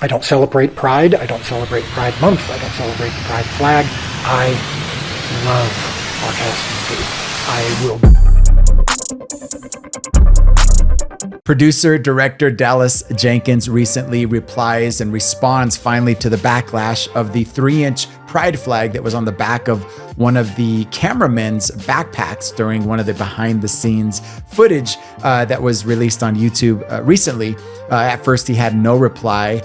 I don't celebrate Pride. I don't celebrate Pride Month. I don't celebrate the Pride flag. I love our casting crew. I will. Producer, director Dallas Jenkins recently replies and responds finally to the backlash of the 3-inch pride flag that was on the back of one of the cameramen's backpacks during one of the behind the scenes footage that was released on YouTube recently. At first he had no reply,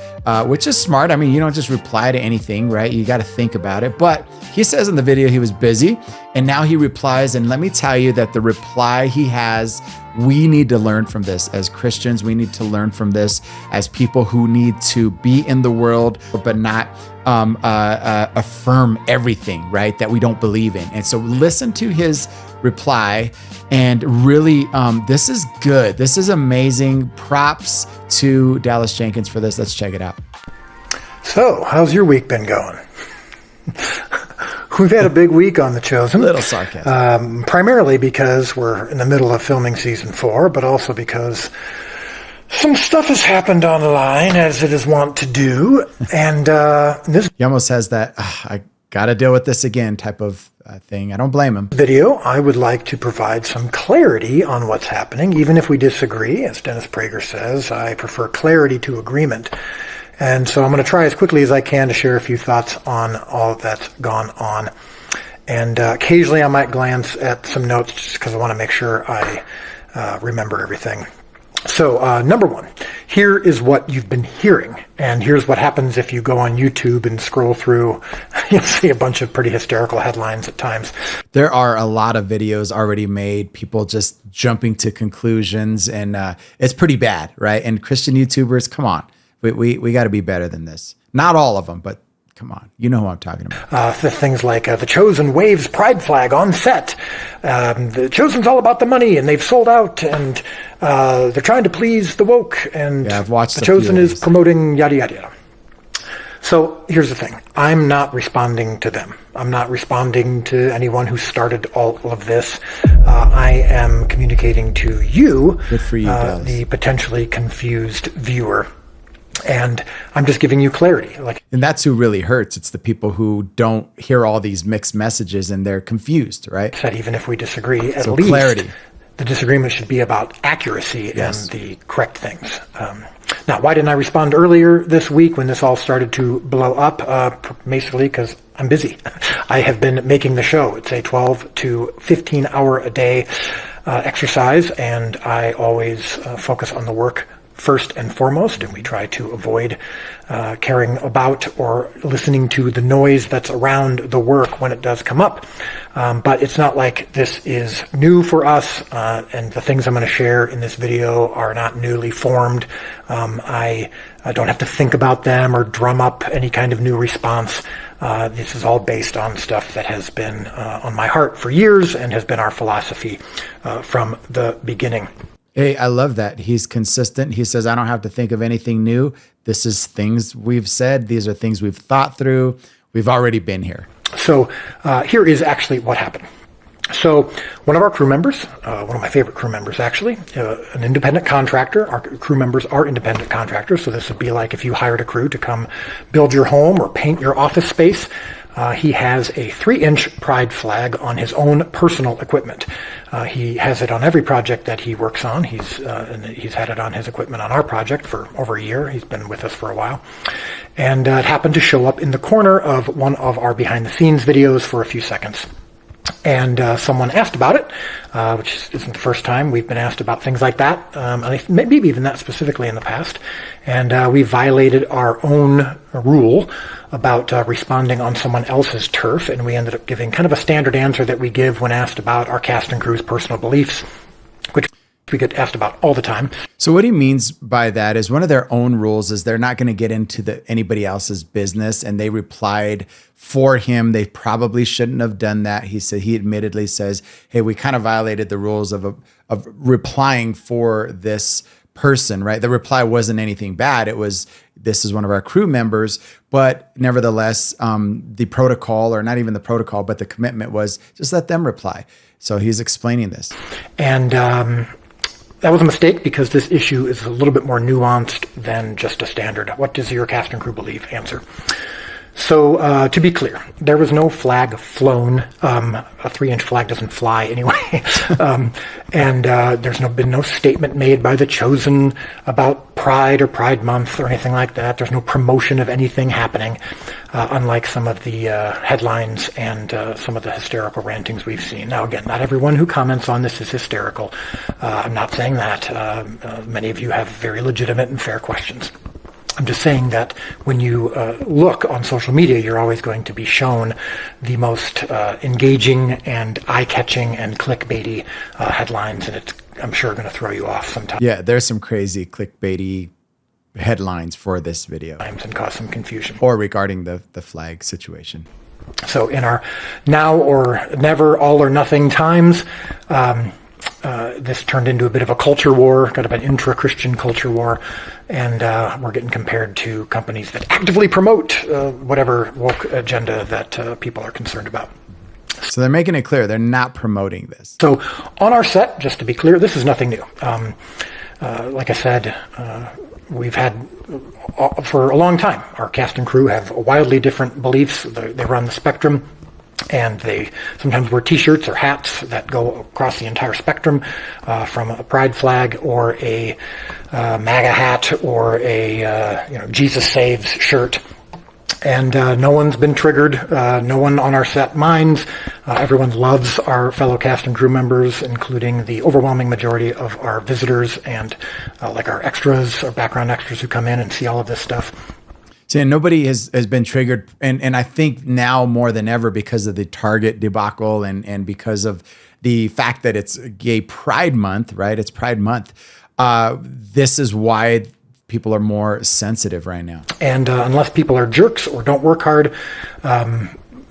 which is smart. I mean, you don't just reply to anything, right? You got to think about it. But he says in the video he was busy, and now he replies. And let me tell you that the reply he has, we need to learn from this as Christians. We need to learn from this as people who need to be in the world, but not affirm everything, right, that we don't believe in. And so listen to his reply, and really, this is good. This is amazing. Props to Dallas Jenkins for this. Let's check it out. So, how's your week been going? We've had a big week on The Chosen. Little sarcasm. Primarily because we're in the middle of filming season 4, but also because some stuff has happened online, as it is wont to do. And this He almost has that, I got to deal with this again type of thing. I don't blame him. video, I would like to provide some clarity on what's happening, even if we disagree. As Dennis Prager says, I prefer clarity to agreement. And so I'm going to try as quickly as I can to share a few thoughts on all that's gone on. And occasionally I might glance at some notes just because I want to make sure I remember everything. So number one, here is what you've been hearing. And here's what happens if you go on YouTube and scroll through. You'll see a bunch of pretty hysterical headlines at times. There are a lot of videos already made, people just jumping to conclusions, and it's pretty bad, right? And Christian YouTubers, come on. We got to be better than this. Not all of them, but come on. You know who I'm talking about. Things like The Chosen waves pride flag on set. The Chosen's all about the money, and they've sold out, and they're trying to please the woke, and I've watched The Chosen is promoting yada, yada, yada. So here's the thing. I'm not responding to them. I'm not responding to anyone who started all of this. I am communicating to you, Good for you, the potentially confused viewer. And I'm just giving you clarity. And that's who really hurts. It's the people who don't hear all these mixed messages and they're confused, right? Said even if we disagree, at So least clarity. The disagreement should be about accuracy and the correct things. Now, why didn't I respond earlier this week when this all started to blow up? Basically because I'm busy. I have been making the show. It's a 12 to 15 hour a day exercise, and I always focus on the work first and foremost, and we try to avoid caring about or listening to the noise that's around the work when it does come up. But it's not like this is new for us, and the things I'm going to share in this video are not newly formed. I don't have to think about them or drum up any kind of new response. This is all based on stuff that has been on my heart for years and has been our philosophy from the beginning. Hey, I love that. He's consistent. He says, I don't have to think of anything new. This is things we've said. These are things we've thought through. We've already been here. So here is actually what happened. So one of our crew members, one of my favorite crew members actually, an independent contractor. Our crew members are independent contractors. So this would be like if you hired a crew to come build your home or paint your office space. He has a 3-inch pride flag on his own personal equipment. He has it on every project that he works on. He's had it on his equipment on our project for over a year. He's been with us for a while. And it happened to show up in the corner of one of our behind-the-scenes videos for a few seconds. And someone asked about it, which isn't the first time we've been asked about things like that, and maybe even that specifically in the past. And we violated our own rule about responding on someone else's turf, and we ended up giving kind of a standard answer that we give when asked about our cast and crew's personal beliefs, which we get asked about all the time. So what he means by that is one of their own rules is they're not going to get into anybody else's business, and they replied for him. They probably shouldn't have done that. He admittedly says, hey, we kind of violated the rules of replying for this person, right? The reply wasn't anything bad. It was, this is one of our crew members, but nevertheless, the protocol, or not even the protocol, but the commitment was just let them reply. So he's explaining this. And that was a mistake because this issue is a little bit more nuanced than just a standard, what does your cast and crew believe answer. So to be clear, there was no flag flown. A 3-inch flag doesn't fly anyway. And there's been no statement made by The Chosen about Pride or Pride Month or anything like that. There's no promotion of anything happening, unlike some of the headlines and some of the hysterical rantings we've seen. Now, again, not everyone who comments on this is hysterical. I'm not saying that. Many of you have very legitimate and fair questions. I'm just saying that when you look on social media, you're always going to be shown the most engaging and eye-catching and clickbaity headlines, and it's, I'm sure, going to throw you off sometimes. Yeah, there's some crazy clickbaity headlines for this video. And cause some confusion. Or regarding the flag situation. So in our now or never, all or nothing times, this turned into a bit of a culture war, kind of an intra-Christian culture war, and we're getting compared to companies that actively promote whatever woke agenda that people are concerned about. So they're making it clear they're not promoting this. So on our set, just to be clear, this is nothing new. Like I said, we've had for a long time, our cast and crew have wildly different beliefs. They run the spectrum. And they sometimes wear T-shirts or hats that go across the entire spectrum, from a pride flag or a MAGA hat or a Jesus Saves shirt. And no one's been triggered. No one on our set minds. Everyone loves our fellow cast and crew members, including the overwhelming majority of our visitors and like our extras, our background extras who come in and see all of this stuff. See, and nobody has been triggered, and I think now more than ever because of the Target debacle and because of the fact that it's Gay Pride Month, right? It's Pride Month. This is why people are more sensitive right now. And unless people are jerks or don't work hard,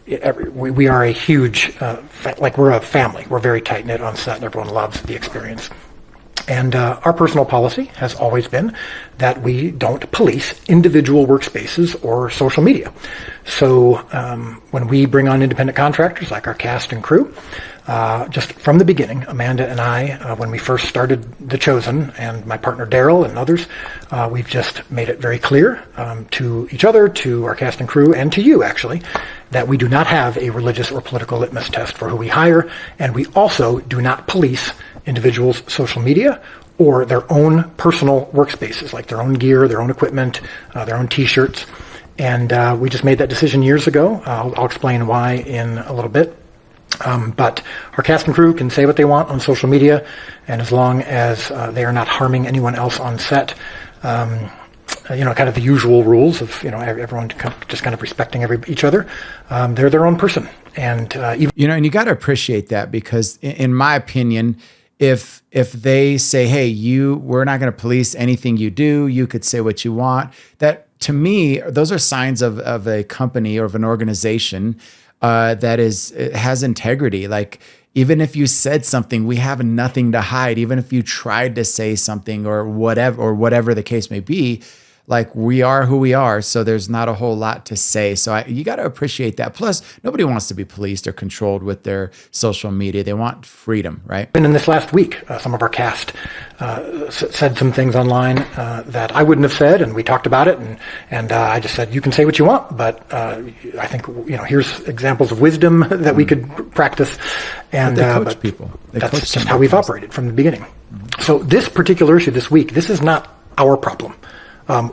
we are a huge, we're a family. We're very tight-knit on set, and everyone loves the experience. And our personal policy has always been that we don't police individual workspaces or social media. So when we bring on independent contractors like our cast and crew, just from the beginning, Amanda and I, when we first started The Chosen, and my partner Daryl and others, we've just made it very clear to each other, to our cast and crew, and to you actually, that we do not have a religious or political litmus test for who we hire, and we also do not police individuals' social media or their own personal workspaces, like their own gear, their own equipment, their own T-shirts. And we just made that decision years ago. I'll explain why in a little bit. But our cast and crew can say what they want on social media, and as long as they are not harming anyone else on set, kind of the usual rules of, everyone just kind of respecting each other, they're their own person. And and you got to appreciate that, because in my opinion, if they say, hey, we're not going to police anything you do, you could say what you want, that to me, those are signs of a company or of an organization that has integrity. Like, even if you said something, we have nothing to hide. Even if you tried to say something or whatever the case may be, like, we are who we are, so there's not a whole lot to say. So you got to appreciate that. Plus, nobody wants to be policed or controlled with their social media. They want freedom, right? And in this last week, some of our cast said some things online that I wouldn't have said, and we talked about it, and I just said, you can say what you want, but I think, here's examples of wisdom that we could practice. And they coach people. That's just how we've operated from the beginning. Mm-hmm. So this particular issue this week, this is not our problem.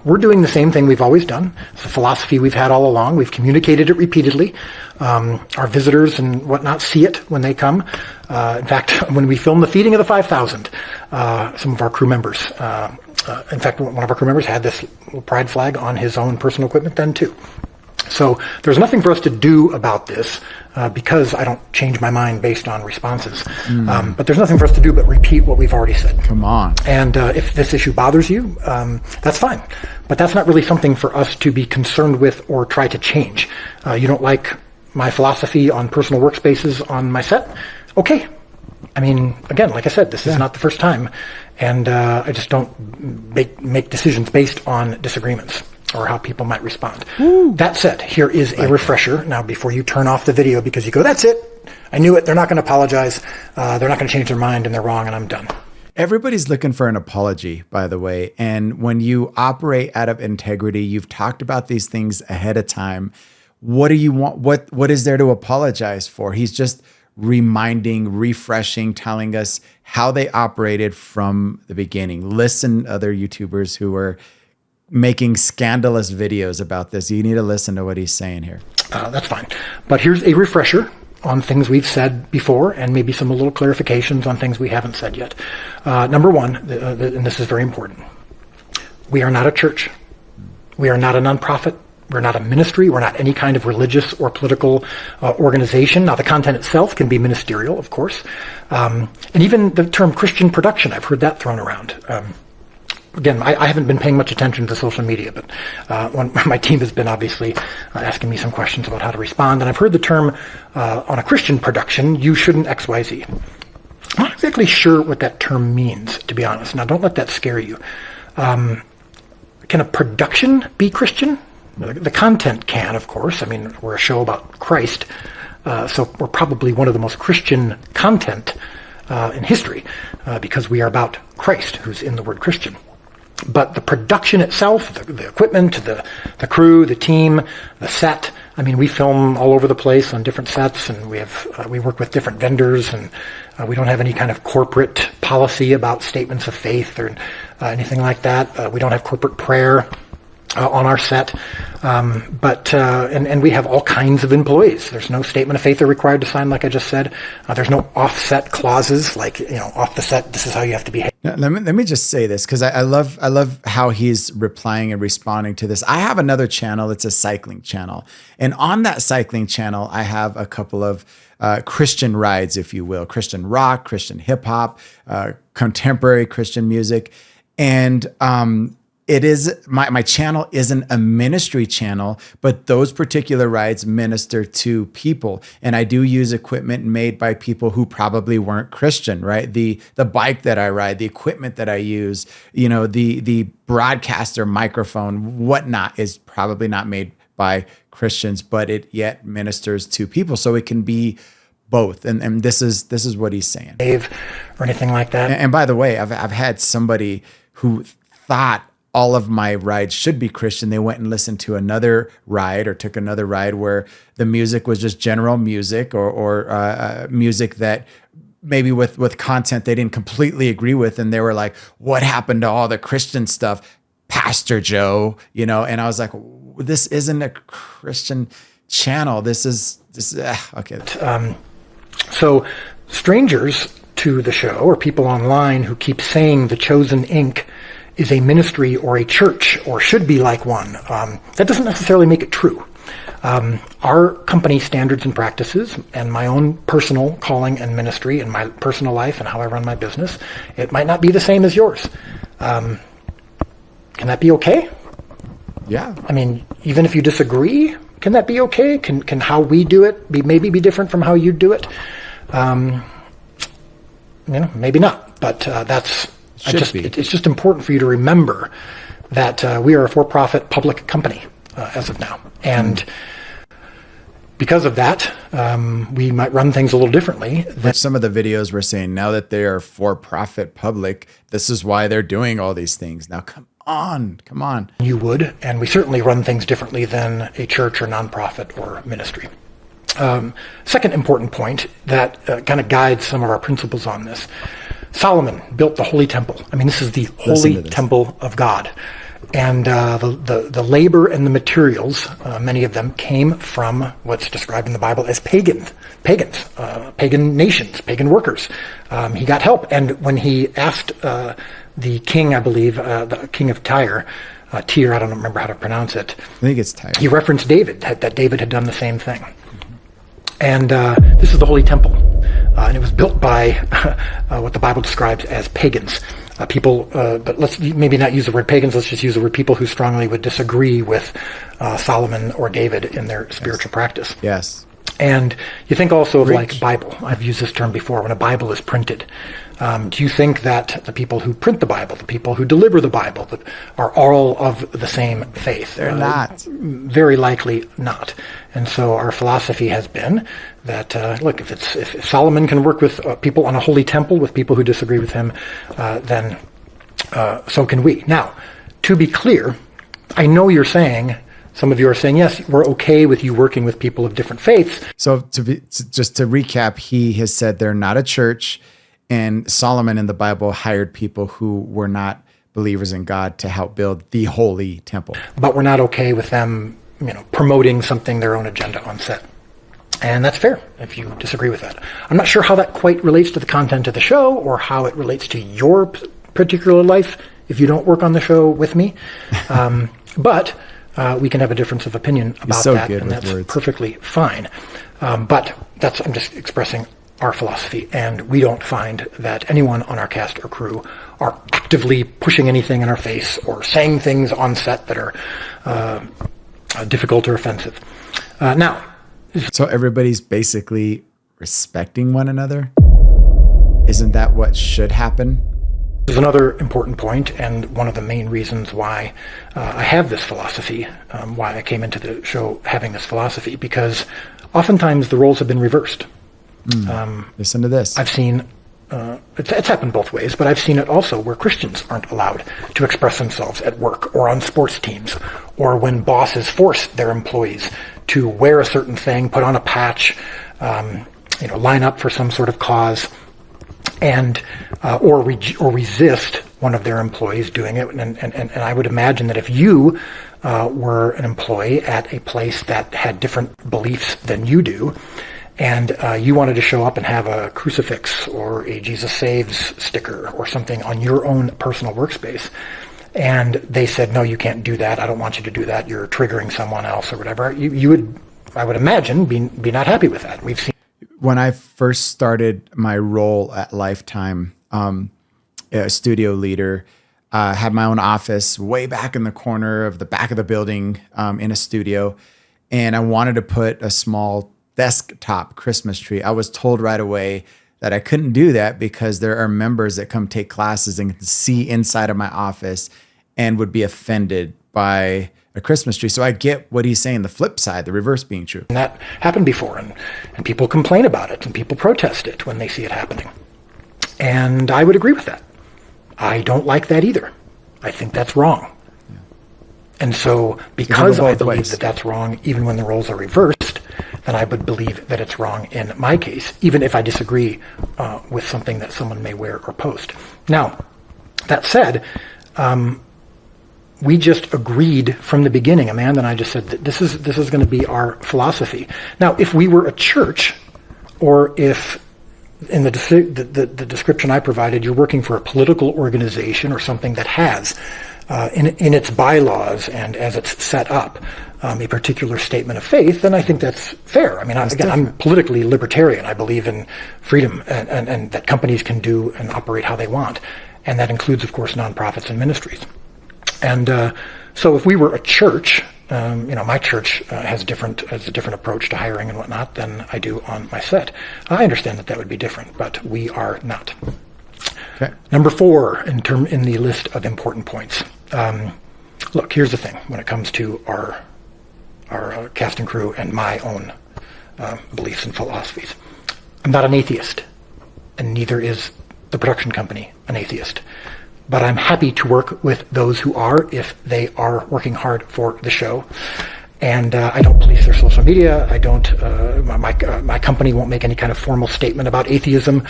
We're doing the same thing we've always done. It's a philosophy we've had all along. We've communicated it repeatedly. Our visitors and whatnot see it when they come. In fact, when we filmed the feeding of the 5,000, some of our crew members, in fact, one of our crew members had this little pride flag on his own personal equipment then too. So there's nothing for us to do about this because I don't change my mind based on responses. But there's nothing for us to do but repeat what we've already said. Come on. And if this issue bothers you, that's fine. But that's not really something for us to be concerned with or try to change. You don't like my philosophy on personal workspaces on my set? Okay. I mean, again, like I said, this is not the first time. And I just don't make decisions based on disagreements or how people might respond. Ooh. That said, here is a refresher now before you turn off the video, because you go, that's it. I knew it. They're not going to apologize. They're not going to change their mind, and they're wrong, and I'm done. Everybody's looking for an apology, by the way. And when you operate out of integrity, you've talked about these things ahead of time. What do you want? What is there to apologize for? He's just reminding, refreshing, telling us how they operated from the beginning. Listen, other YouTubers who are making scandalous videos about this. You need to listen to what he's saying here. That's fine. But here's a refresher on things we've said before, and maybe some little clarifications on things we haven't said yet. Number one, and this is very important, we are not a church. We are not a nonprofit. We're not a ministry. We're not any kind of religious or political organization. Now, the content itself can be ministerial, of course. And even the term Christian production, I've heard that thrown around. Again, I haven't been paying much attention to social media, but my team has been obviously asking me some questions about how to respond. And I've heard the term, on a Christian production, you shouldn't X, Y, Z. I'm not exactly sure what that term means, to be honest. Now, don't let that scare you. Can a production be Christian? The content can, of course. I mean, we're a show about Christ, so we're probably one of the most Christian content in history because we are about Christ, who's in the word Christian. But the production itself, the equipment, the crew, the team, the set, I mean, we film all over the place on different sets, and we work with different vendors, and we don't have any kind of corporate policy about statements of faith or anything like that. We don't have corporate prayer on our set, and we have all kinds of employees. There's no statement of faith they're required to sign, like I just said. There's no offset clauses, like, off the set, this is how you have to behave. Now, let me just say this, because I love how he's replying and responding to this. I have another channel. It's a cycling channel, and on that cycling channel, I have a couple of Christian rides, if you will, Christian rock, Christian hip hop, contemporary Christian music, and it is my channel isn't a ministry channel, but those particular rides minister to people. And I do use equipment made by people who probably weren't Christian, right? The bike that I ride, the equipment that I use, the broadcaster microphone, whatnot is probably not made by Christians, but it yet ministers to people. So it can be both. And this is what he's saying. Or anything like that. And by the way, I've had somebody who thought all of my rides should be Christian. They went and listened to another ride or took another ride where the music was just general music or music that maybe with content they didn't completely agree with. And they were like, what happened to all the Christian stuff, Pastor Joe? And I was like, this isn't a Christian channel. This is okay. So strangers to the show or people online who keep saying The Chosen Inc. is a ministry or a church or should be like one, that doesn't necessarily make it true. Our company standards and practices and my own personal calling and ministry and my personal life and how I run my business, it might not be the same as yours. Can that be okay? Yeah. I mean, even if you disagree, can that be okay? Can how we do it maybe be different from how you do it? Maybe not, but it's just important for you to remember that we are a for-profit public company as of now. And because of that, we might run things a little differently. But some of the videos were saying now that they are for-profit public, this is why they're doing all these things. Now, come on. You would, and we certainly run things differently than a church or nonprofit or ministry. Second important point that kind of guides some of our principles on this. Solomon built the Holy Temple. I mean, this is the Holy Temple of God. And the labor and the materials, many of them came from what's described in the Bible as pagan nations, pagan workers. He got help. And when he asked the king, I believe, the king of Tyre, I don't remember how to pronounce it. I think it's Tyre. He referenced David, that David had done the same thing. And this is the Holy Temple. And it was built by what the Bible describes as pagans. People, but let's maybe not use the word pagans, let's just use the word people who strongly would disagree with Solomon or David in their spiritual practice. Yes. And you think also of like Bible. I've used this term before. When a Bible is printed, Do you think that the people who print the Bible, the people who deliver the Bible, that are all of the same faith? They're not. Very likely not. And so our philosophy has been that, look, if Solomon can work with people on a holy temple, with people who disagree with him, then so can we. Now, to be clear, I know you're saying, some of you are saying, yes, we're okay with you working with people of different faiths. So just to recap, he has said they're not a church, and Solomon in the Bible hired people who were not believers in God to help build the holy temple. But we're not okay with them, promoting something, their own agenda on set. And that's fair if you disagree with that. I'm not sure how that quite relates to the content of the show or how it relates to your particular life if you don't work on the show with me. But we can have a difference of opinion about that, and that's perfectly fine. But I'm just expressing our philosophy, and we don't find that anyone on our cast or crew are actively pushing anything in our face or saying things on set that are difficult or offensive. So everybody's basically respecting one another? Isn't that what should happen? This is another important point, and one of the main reasons why I have this philosophy, why I came into the show having this philosophy, because oftentimes the roles have been reversed. Listen to this. I've seen, it's happened both ways, but I've seen it also where Christians aren't allowed to express themselves at work or on sports teams, or when bosses force their employees to wear a certain thing, put on a patch, line up for some sort of cause, and or resist one of their employees doing it. And I would imagine that if you were an employee at a place that had different beliefs than you do, and you wanted to show up and have a crucifix or a Jesus Saves sticker or something on your own personal workspace, and they said, no, you can't do that, I don't want you to do that, you're triggering someone else or whatever, you would, I would imagine, be not happy with that. We've seen. When I first started my role at Lifetime, a studio leader, had my own office way back in the corner of the back of the building in a studio, and I wanted to put a small desktop Christmas tree. I was told right away that I couldn't do that because there are members that come take classes and can see inside of my office and would be offended by a Christmas tree. So I get what he's saying, the flip side, the reverse being true. And that happened before, and people complain about it, and people protest it when they see it happening. And I would agree with that. I don't like that either. I think that's wrong. Yeah. And so because I believe that that's wrong, even when the roles are reversed, then I would believe that it's wrong in my case, even if I disagree with something that someone may wear or post. Now, that said, we just agreed from the beginning, Amanda and I just said that this is going to be our philosophy. Now, if we were a church, or if in the description I provided, you're working for a political organization or something that has in its bylaws and as it's set up a particular statement of faith, then I think that's fair. I mean, I'm politically libertarian. I believe in freedom and that companies can do and operate how they want. And that includes, of course, nonprofits and ministries. And so if we were a church, my church has a different approach to hiring and whatnot than I do on my set. I understand that would be different, but we are not. Okay. Number 4 in the list of important points. Look, here's the thing when it comes to our cast and crew and my own beliefs and philosophies. I'm not an atheist, and neither is the production company an atheist. But I'm happy to work with those who are, if they are working hard for the show. And I don't police their social media. I don't. My company won't make any kind of formal statement about atheism,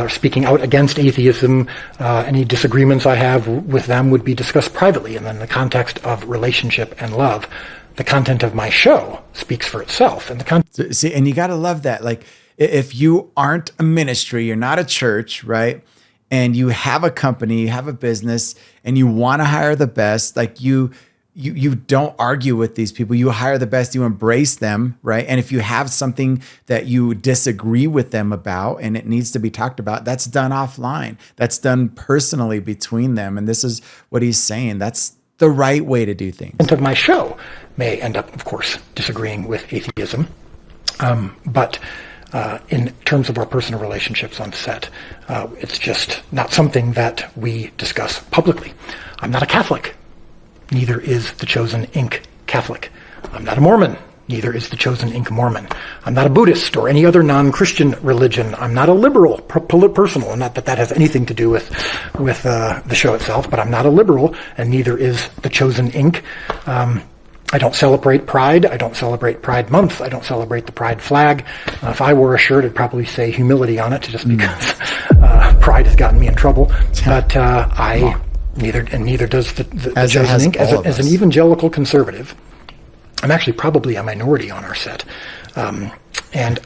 speaking out against atheism. Any disagreements I have with them would be discussed privately, and in the context of relationship and love. The content of my show speaks for itself, and see, and you got to love that. Like, if you aren't a ministry, you're not a church, right? And you have a company, you have a business, and you want to hire the best, like you don't argue with these people. You hire the best, you embrace them, right? And if you have something that you disagree with them about and it needs to be talked about, that's done offline. That's done personally between them. And this is what he's saying. That's the right way to do things. And of my show may end up, of course, disagreeing with atheism. But in terms of our personal relationships on set. It's just not something that we discuss publicly. I'm not a Catholic. Neither is the Chosen Inc. Catholic. I'm not a Mormon. Neither is the Chosen Inc. Mormon. I'm not a Buddhist or any other non-Christian religion. I'm not a liberal, personal, and not that that has anything to do with the show itself, but I'm not a liberal, and neither is the Chosen Inc. I don't celebrate Pride. I don't celebrate Pride Month. I don't celebrate the Pride flag. If I wore a shirt, it'd probably say humility on it, just because Pride has gotten me in trouble. But neither does the Chosen Inc. As an evangelical conservative, I'm actually probably a minority on our set. And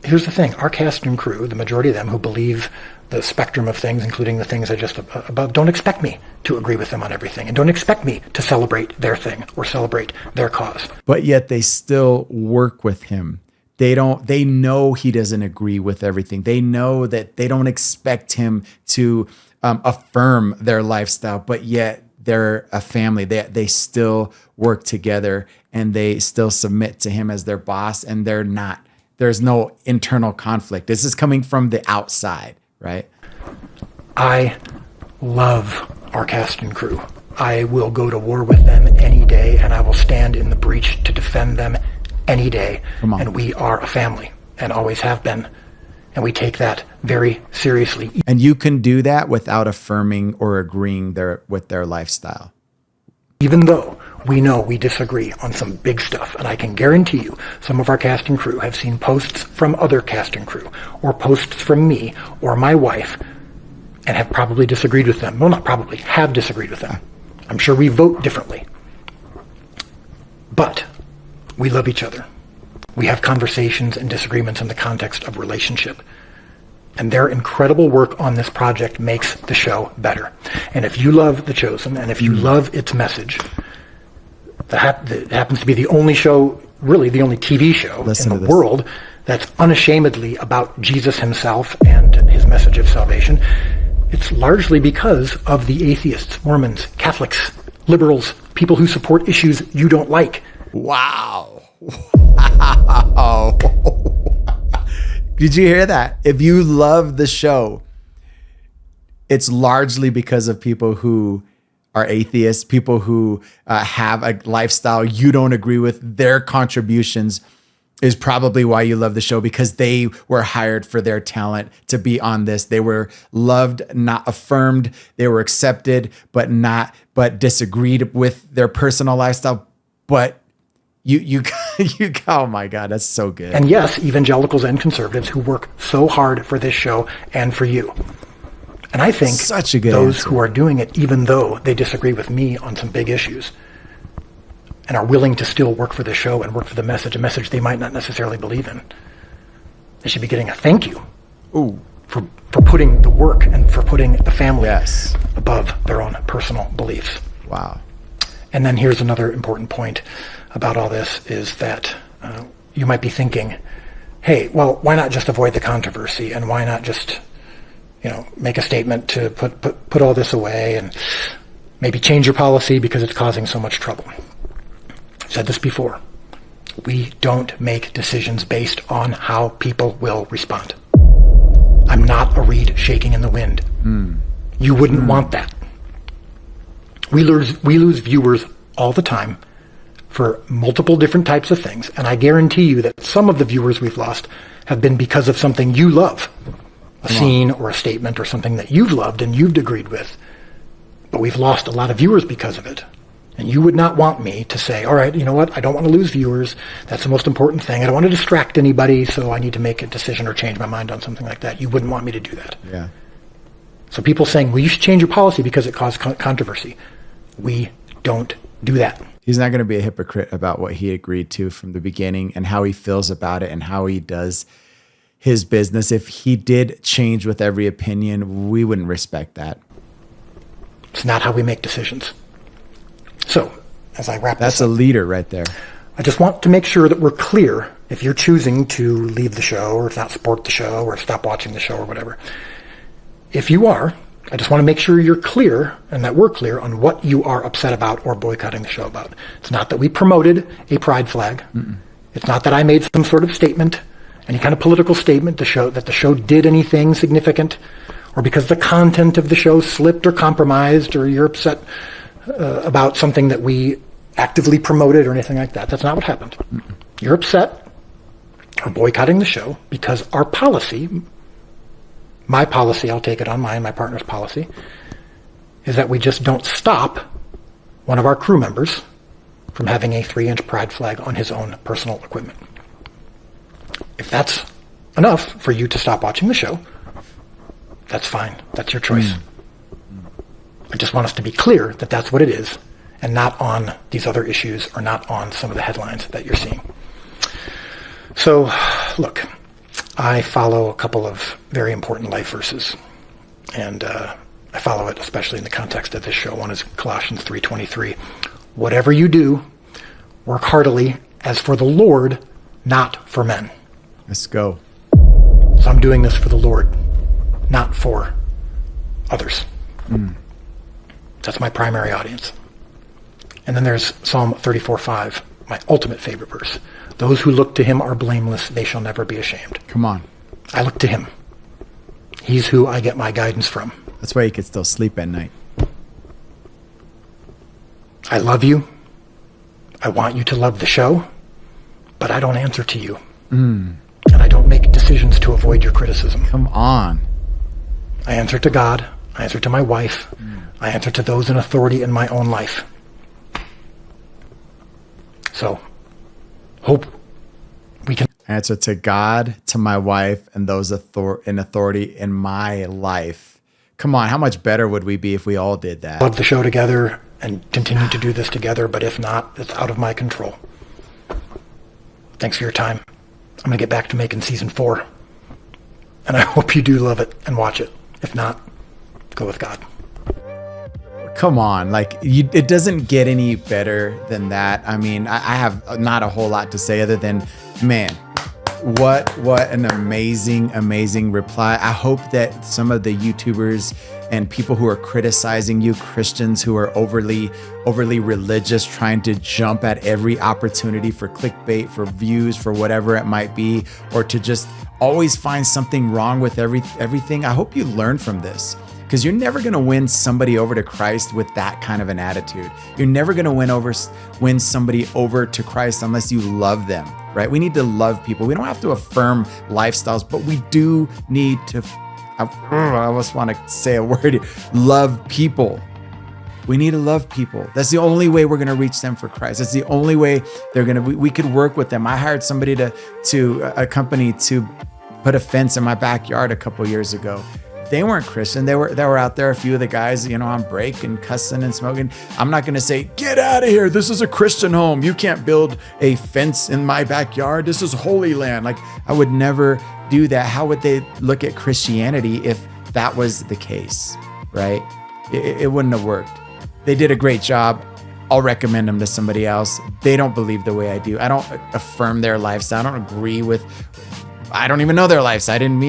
here's the thing. Our cast and crew, the majority of them who believe the spectrum of things, including the things I just above, don't expect me to agree with them on everything and don't expect me to celebrate their thing or celebrate their cause. But yet they still work with him. They know he doesn't agree with everything. They know that they don't expect him to affirm their lifestyle, but yet they're a family. They still work together and they still submit to him as their boss, and there's no internal conflict. This is coming from the outside, right? I love our cast and crew. I will go to war with them any day, and I will stand in the breach to defend them any day. And we are a family and always have been. And we take that very seriously. And you can do that without affirming or agreeing with their lifestyle. Even though we know we disagree on some big stuff. And I can guarantee you some of our cast and crew have seen posts from other cast and crew or posts from me or my wife and have probably disagreed with them. Well, not probably, have disagreed with them. I'm sure we vote differently. But we love each other. We have conversations and disagreements in the context of relationship. And their incredible work on this project makes the show better. And if you love The Chosen, and if you love its message, that happens to be the only show, really the only TV show in the world that's unashamedly about Jesus himself and his message of salvation, it's largely because of the atheists, Mormons, Catholics, liberals, people who support issues you don't like. Wow. Did you hear that? If you love the show, it's largely because of people who are atheists, people who have a lifestyle you don't agree with. Their contributions is probably why you love the show, because they were hired for their talent to be on this. They were loved, not affirmed. They were accepted, but disagreed with their personal lifestyle. But you oh my God, that's so good. And yes, evangelicals and conservatives who work so hard for this show and for you. And I think such a good those answer. Who are doing it, even though they disagree with me on some big issues, and are willing to still work for the show and work for the message, a message they might not necessarily believe in, they should be getting a thank you for putting the work and for putting the family above their own personal beliefs. Wow. And then here's another important point about all this is that you might be thinking, hey, well, why not just avoid the controversy, and why not just, make a statement to put all this away and maybe change your policy because it's causing so much trouble. I've said this before. We don't make decisions based on how people will respond. I'm not a reed shaking in the wind. You wouldn't want that. We lose viewers all the time for multiple different types of things, and I guarantee you that some of the viewers we've lost have been because of something you love, a scene or a statement or something that you've loved and you've agreed with. But we've lost a lot of viewers because of it. And you would not want me to say, all right, you know what, I don't want to lose viewers. That's the most important thing. I don't want to distract anybody, so I need to make a decision or change my mind on something like that. You wouldn't want me to do that. Yeah. So people saying, well, you should change your policy because it caused controversy. We don't do that. He's not going to be a hypocrite about what he agreed to from the beginning and how he feels about it and how he does his business. If he did change with every opinion, we wouldn't respect that. It's not how we make decisions. So, as I wrap That's this up, a leader right there. I just want to make sure that we're clear if you're choosing to leave the show or not support the show or stop watching the show or whatever. If you are, I just want to make sure you're clear and that we're clear on what you are upset about or boycotting the show about. It's not that we promoted a pride flag. It's not that I made some sort of statement any kind of political statement to show that the show did anything significant, or because the content of the show slipped or compromised, or you're upset about something that we actively promoted or anything like that. That's not what happened. You're upset or boycotting the show because our policy, my policy, I'll take it on mine, my partner's policy, is that we just don't stop one of our crew members from having a 3-inch pride flag on his own personal equipment. If that's enough for you to stop watching the show, that's fine. That's your choice. I just want us to be clear that that's what it is, and not on these other issues, or not on some of the headlines that you're seeing. So, look, I follow a couple of very important life verses, and I follow it especially in the context of this show. One is Colossians 3:23. Whatever you do, work heartily as for the Lord, not for men. Let's go. So I'm doing this for the Lord, not for others. That's my primary audience. And then there's Psalm 34:5, my ultimate favorite verse. Those who look to him are blameless, they shall never be ashamed. Come on. I look to him. He's who I get my guidance from. That's why you can still sleep at night. I love you. I want you to love the show, but I don't answer to you. And I don't make decisions to avoid your criticism. Come on. I answer to God. I answer to my wife. I answer to those in authority in my own life. So, hope we can Answer to God, to my wife, and those in authority in my life. Come on, how much better would we be if we all did that? plug the show together and continue to do this together, but if not, it's out of my control. Thanks for your time. I'm going to get back to making season 4. And I hope you do love it and watch it. If not, go with God. Come on, like it doesn't get any better than that. I mean, I have not a whole lot to say other than, man, what an amazing reply. I hope that some of the YouTubers and people who are criticizing you, Christians who are overly religious, trying to jump at every opportunity for clickbait, for views, for whatever it might be, or to just always find something wrong with everything. I hope you learn from this. Because you're never going to win somebody over to Christ with that kind of an attitude. You're never going to win somebody over to Christ unless you love them, right? We need to love people. We don't have to affirm lifestyles, but we do need to, I almost want to say a word, love people. We need to love people. That's the only way we're going to reach them for Christ. That's the only way we could work with them. I hired somebody a company to put a fence in my backyard a couple years ago. They weren't Christian. They were out there, a few of the guys, on break and cussing and smoking. I'm not going to say, get out of here. This is a Christian home. You can't build a fence in my backyard. This is holy land. Like, I would never do that. How would they look at Christianity if that was the case, right? It wouldn't have worked. They did a great job. I'll recommend them to somebody else. They don't believe the way I do. I don't affirm their lifestyle. I don't agree with. I don't even know their lives. I didn't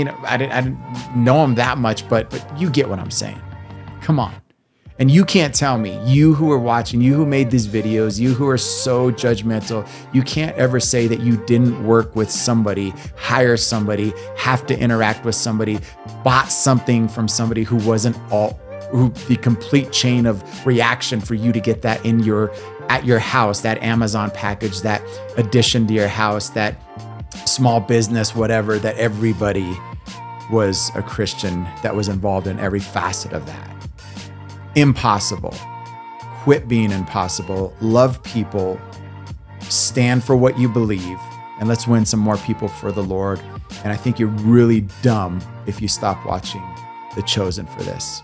know them that much, but you get what I'm saying. Come on. And you can't tell me, you who are watching, you who made these videos, you who are so judgmental, you can't ever say that you didn't work with somebody, hire somebody, have to interact with somebody, bought something from somebody who wasn't the complete chain of reaction for you to get that at your house, that Amazon package, that addition to your house, that small business, whatever, that everybody was a Christian that was involved in every facet of that. Impossible. Quit being impossible. Love people. Stand for what you believe. And let's win some more people for the Lord. And I think you're really dumb if you stop watching The Chosen for this.